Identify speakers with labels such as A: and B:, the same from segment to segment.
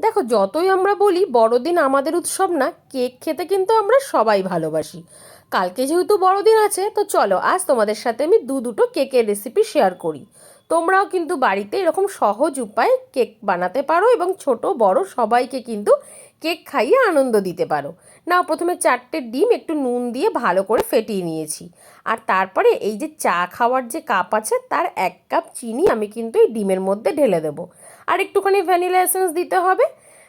A: দেখো, যতই আমরা বলি বড়দিন আমাদের উৎসব না, কেক খেতে কিন্তু আমরা সবাই ভালোবাসি। কালকে যেহেতু বড়দিন আছে, তো চলো আজ তোমাদের সাথে আমি দুটো কেকের রেসিপি শেয়ার করি। তোমরাও কিন্তু বাড়িতে এরকম সহজ উপায়ে কেক বানাতে পারো এবং ছোট বড় সবাইকে কিন্তু কেক খাইয়ে আনন্দ দিতে পারো। নাও, প্রথমে 4টে ডিম একটু নুন দিয়ে ভালো করে ফেটিয়ে নিয়েছি। আর তারপরে এই যে চা খাওয়ার যে কাপ আছে, তার 1 কাপ চিনি আমি কিন্তু এই ডিমের মধ্যে ঢেলে দেবো। আর একটুখানি ভ্যানিলা এসেন্স দিতে হবে।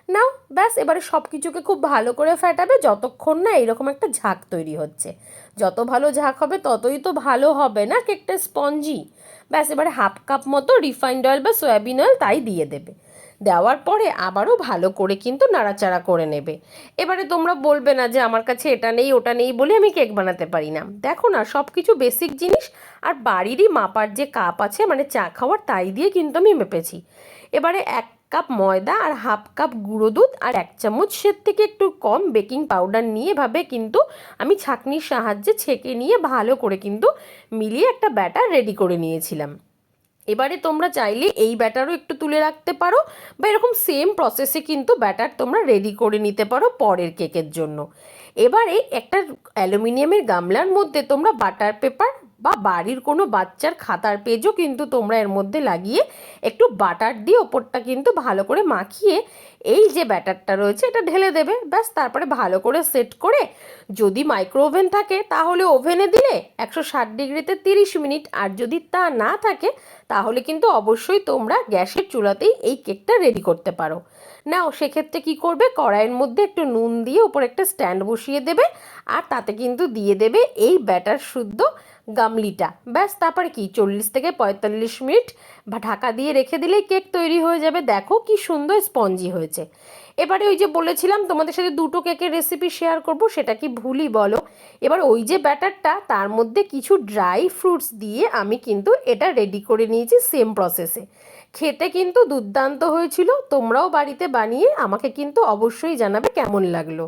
A: নাও, ব্যাস এবারে সব কিছুকে খুব ভালো করে ফেটাবে যতক্ষণ না এরকম একটা ঝাঁক তৈরি হচ্ছে। যত ভালো ঝাঁক হবে ততই তো ভালো হবে না কেকটা স্পঞ্জি। ব্যাস এবারে 1/2 কাপ মতো রিফাইন্ড অয়েল বা সয়াবিন অয়েল তাই দিয়ে দেবে। দেওয়ার পরে আবারও ভালো করে কিন্তু নাড়াচাড়া করে নেবে। এবারে তোমরা বলবে না যে আমার কাছে এটা নেই ওটা নেই বলে আমি কেক বানাতে পারি না। দেখো না, সব কিছু বেসিক জিনিস আর বাড়িরই মাপার যে কাপ আছে, মানে চা খাওয়ার, তাই দিয়ে কিন্তু আমি মেপেছি। এবারে 1 কাপ ময়দা আর 1/2 কাপ গুঁড়ো দুধ আর 1 চামচের থেকে একটু কম বেকিং পাউডার নিয়ে ভাবে কিন্তু আমি ছাঁকনির সাহায্যে ছেঁকে নিয়ে ভালো করে কিন্তু মিলিয়ে একটা ব্যাটার রেডি করে নিয়েছিলাম। এবারে তোমরা চাইলে এই ব্যাটারও একটু তুলে রাখতে পারো, বা এরকম সেম প্রসেসে কিন্তু ব্যাটার তোমরা রেডি করে নিতে পারো পরের কেকের জন্য। এবারে একটা অ্যালুমিনিয়ামের গামলার মধ্যে তোমরা বাটার পেপার বা বাড়ির কোনো বাচ্চার খাতার পেজও কিন্তু তোমরা এর মধ্যে লাগিয়ে একটু বাটার দিয়ে ওপরটা কিন্তু ভালো করে মাখিয়ে এই যে ব্যাটারটা রয়েছে এটা ঢেলে দেবে। ব্যাস তারপরে ভালো করে সেট করে, যদি মাইক্রো ওভেন থাকে তাহলে ওভেনে দিলে 160 ডিগ্রিতে 30 মিনিট, আর যদি তা না থাকে তাহলে কিন্তু অবশ্যই তোমরা গ্যাসের চুলাতেই এই কেকটা রেডি করতে পারো। নাও, সেক্ষেত্রে কি করবে, কড়াইয়ের মধ্যে একটু নুন দিয়ে ওপর একটা স্ট্যান্ড বসিয়ে দেবে, আর তাতে কিন্তু দিয়ে দেবে এই ব্যাটার শুদ্ধ গামলিটা। ব্যাস তারপরে কি 40 থেকে 45 মিনিট বা ঢাকা দিয়ে রেখে দিলেই কেক তৈরি হয়ে যাবে। দেখো কি সুন্দর স্পঞ্জি হয়েছে। এবারে ওই যে বলেছিলাম তোমাদের সাথে দুটো কেকের রেসিপি শেয়ার করব, সেটা কি ভুলই বলো। এবার ওই যে ব্যাটারটা, তার মধ্যে কিছু ড্রাই ফ্রুটস দিয়ে আমি কিন্তু এটা রেডি করে নিয়েছি সেম প্রসেসে। খেতে কিন্তু দুর্দান্ত হয়েছিল। তোমরাও বাড়িতে বানিয়ে আমাকে কিন্তু অবশ্যই জানাবে কেমন লাগলো।